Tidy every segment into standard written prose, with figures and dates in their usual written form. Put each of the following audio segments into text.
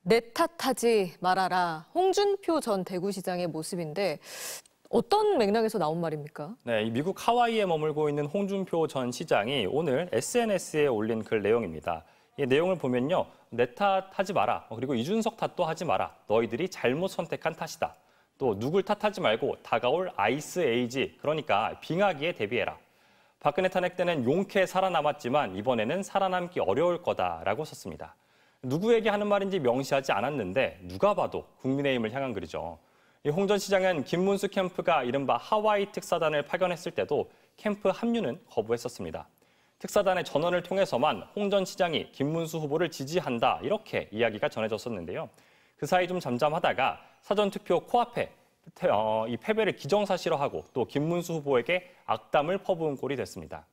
내 탓하지 말아라. 홍준표 전 대구시장의 모습인데 어떤 맥락에서 나온 말입니까? 네, 미국 하와이에 머물고 있는 홍준표 전 시장이 오늘 SNS에 올린 글 내용입니다. 이 내용을 보면요. 내 탓하지 마라. 그리고 이준석 탓도 하지 마라. 너희들이 잘못 선택한 탓이다. 또 누굴 탓하지 말고 다가올 아이스 에이지, 그러니까 빙하기에 대비해라. 박근혜 탄핵 때는 용케 살아남았지만 이번에는 살아남기 어려울 거다라고 썼습니다. 누구에게 하는 말인지 명시하지 않았는데 누가 봐도 국민의힘을 향한 글이죠. 홍 전 시장은 김문수 캠프가 이른바 하와이 특사단을 파견했을 때도 캠프 합류는 거부했었습니다. 특사단의 전원을 통해서만 홍 전 시장이 김문수 후보를 지지한다 이렇게 이야기가 전해졌었는데요. 그 사이 좀 잠잠하다가 사전투표 코앞에 이 패배를 기정사실화하고 또 김문수 후보에게 악담을 퍼부은 꼴이 됐습니다.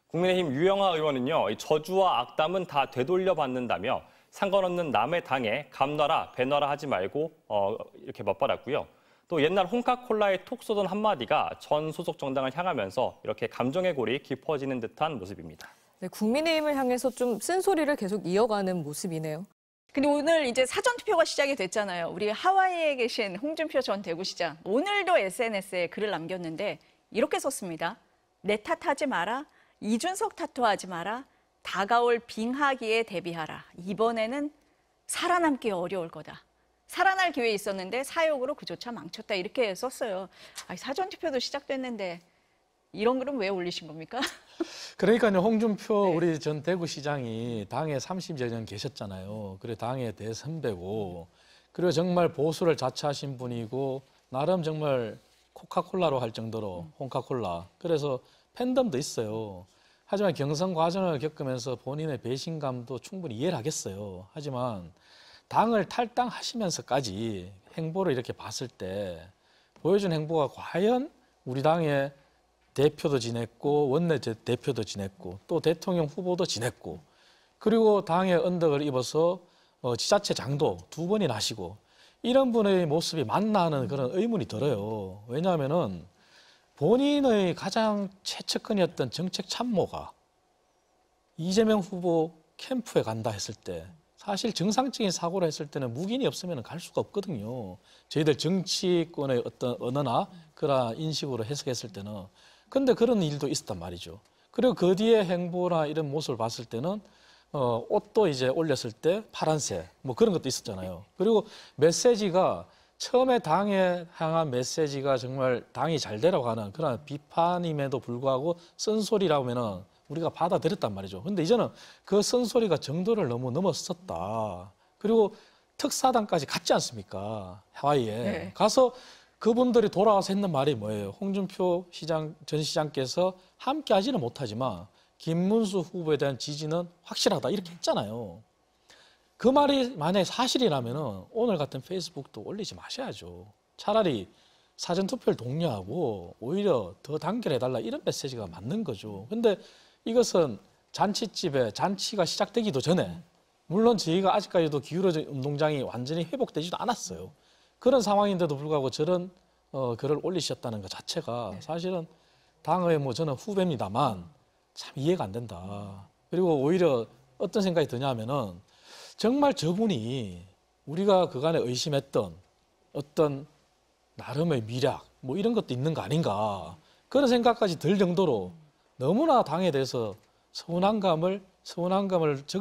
국민의힘 유영하 의원은요, 저주와 악담은 다 되돌려받는다며 상관없는 남의 당에 감놔라, 배놔라 하지 말고 이렇게 맞받았고요. 또 옛날 홍카콜라에 톡 쏘던 한마디가 전 소속 정당을 향하면서 이렇게 감정의 골이 깊어지는 듯한 모습입니다. 네, 국민의힘을 향해서 좀 쓴소리를 계속 이어가는 모습이네요. 근데 오늘 이제 사전투표가 시작이 됐잖아요. 우리 하와이에 계신 홍준표 전 대구시장. 오늘도 SNS에 글을 남겼는데 이렇게 썼습니다. 내 탓하지 마라. 이준석 탓도 하지 마라. 다가올 빙하기에 대비하라. 이번에는 살아남기 어려울 거다. 살아날 기회 있었는데 사욕으로 그조차 망쳤다. 이렇게 썼어요. 사전투표도 시작됐는데 이런 글은 왜 올리신 겁니까? 그러니까요. 홍준표 우리 전 대구시장이 당에 30여 년 계셨잖아요. 그래 당의 대선배고 그리고 정말 보수를 자처하신 분이고 나름 정말 코카콜라로 할 정도로 홍카콜라. 그래서 팬덤도 있어요. 하지만 경선 과정을 겪으면서 본인의 배신감도 충분히 이해를 하겠어요. 하지만 당을 탈당하시면서까지 행보를 이렇게 봤을 때 보여준 행보가 과연 우리 당의 대표도 지냈고 원내대표도 지냈고 또 대통령 후보도 지냈고 그리고 당의 언덕을 입어서 지자체장도 2번이나 하시고 이런 분의 모습이 맞나 하는 그런 의문이 들어요. 왜냐하면은 본인의 가장 최측근이었던 정책 참모가 이재명 후보 캠프에 간다 했을 때 사실 정상적인 사고를 했을 때는 묵인이 없으면 갈 수가 없거든요. 저희들 정치권의 어떤 언어나 그런 인식으로 해석했을 때는. 근데 그런 일도 있었단 말이죠. 그리고 그 뒤에 행보나 이런 모습을 봤을 때는 옷도 이제 올렸을 때 파란색 뭐 그런 것도 있었잖아요. 그리고 메시지가 처음에 당에 향한 메시지가 정말 당이 잘 되라고 하는 그런 비판임에도 불구하고 쓴소리라고 하면은 우리가 받아들였단 말이죠. 근데 이제는 그 쓴소리가 정도를 너무 넘어섰다. 그리고 특사단까지 갔지 않습니까? 하와이에. 네. 가서 그분들이 돌아와서 했는 말이 뭐예요? 홍준표 전 시장께서 함께 하지는 못하지만 김문수 후보에 대한 지지는 확실하다. 이렇게 했잖아요. 그 말이 만약에 사실이라면 오늘 같은 페이스북도 올리지 마셔야죠. 차라리 사전투표를 독려하고 오히려 더 단결해달라 이런 메시지가 맞는 거죠. 근데 이것은 잔치집에 잔치가 시작되기도 전에 물론 저희가 아직까지도 기울어진 운동장이 완전히 회복되지도 않았어요. 그런 상황인데도 불구하고 저런 글을 올리셨다는 것 자체가 사실은 당의 저는 후배입니다만 참 이해가 안 된다. 그리고 오히려 어떤 생각이 드냐면은 정말 저분이 우리가 그간에 의심했던 어떤 나름의 미략 뭐 이런 것도 있는 거 아닌가 그런 생각까지 들 정도로 너무나 당에 대해서 서운함감을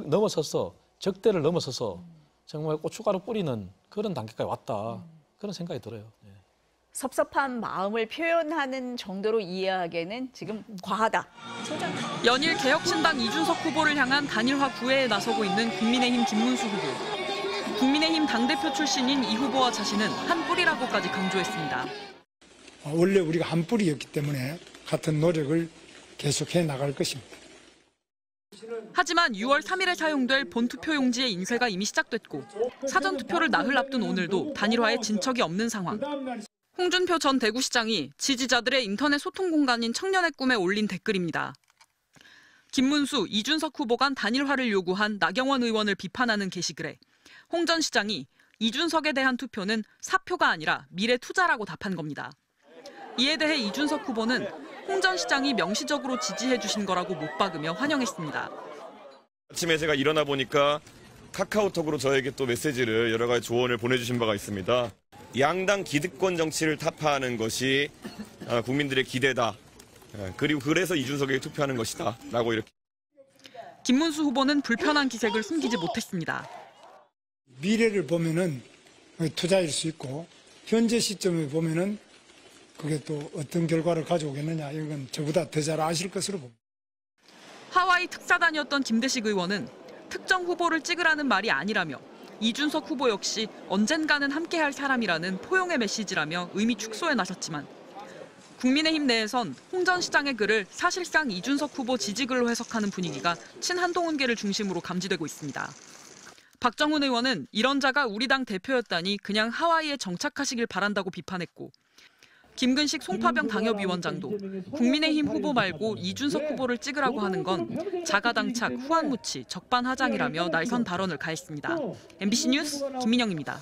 넘어서서 적대를 넘어서서 정말 고춧가루 뿌리는 그런 단계까지 왔다 그런 생각이 들어요. 예. 섭섭한 마음을 표현하는 정도로 이해하기에는 지금 과하다. 연일 개혁신당 이준석 후보를 향한 단일화 구애에 나서고 있는 국민의힘 김문수 후보. 국민의힘 당대표 출신인 이 후보와 자신은 한 뿌리라고까지 강조했습니다. 원래 우리가 한 뿌리였기 때문에 같은 노력을 계속해 나갈 것입니다. 하지만 6월 3일에 사용될 본투표용지의 인쇄가 이미 시작됐고 사전투표를 나흘 앞둔 오늘도 단일화에 진척이 없는 상황. 홍준표 전 대구시장이 지지자들의 인터넷 소통 공간인 청년의 꿈에 올린 댓글입니다. 김문수, 이준석 후보 간 단일화를 요구한 나경원 의원을 비판하는 게시글에 홍 전 시장이 이준석에 대한 투표는 사표가 아니라 미래 투자라고 답한 겁니다. 이에 대해 이준석 후보는 홍 전 시장이 명시적으로 지지해 주신 거라고 못 박으며 환영했습니다. 아침에 제가 일어나 보니까 카카오톡으로 저에게 또 메시지를 여러 가지 조언을 보내주신 바가 있습니다. 양당 기득권 정치를 타파하는 것이 국민들의 기대다. 그리고 그래서 이준석에게 투표하는 것이다. 라고 이렇게. 김문수 후보는 불편한 기색을 숨기지 못했습니다. 미래를 보면은 투자일 수 있고 현재 시점에 보면은 그게 또 어떤 결과를 가져오겠느냐 이건 저보다 더 잘 아실 것으로 봅니다. 하와이 특사단이었던 김대식 의원은 특정 후보를 찍으라는 말이 아니라며 이준석 후보 역시 언젠가는 함께할 사람이라는 포용의 메시지라며 의미 축소에 나섰지만 국민의힘 내에선 홍 전 시장의 글을 사실상 이준석 후보 지지글로 해석하는 분위기가 친한동훈계를 중심으로 감지되고 있습니다. 박정훈 의원은 이런 자가 우리 당 대표였다니 그냥 하와이에 정착하시길 바란다고 비판했고 김근식 송파병 당협위원장도 국민의힘 후보 말고 이준석 후보를 찍으라고 하는 건 자가당착, 후한무치, 적반하장이라며 날선 발언을 가했습니다. MBC 뉴스 김민영입니다.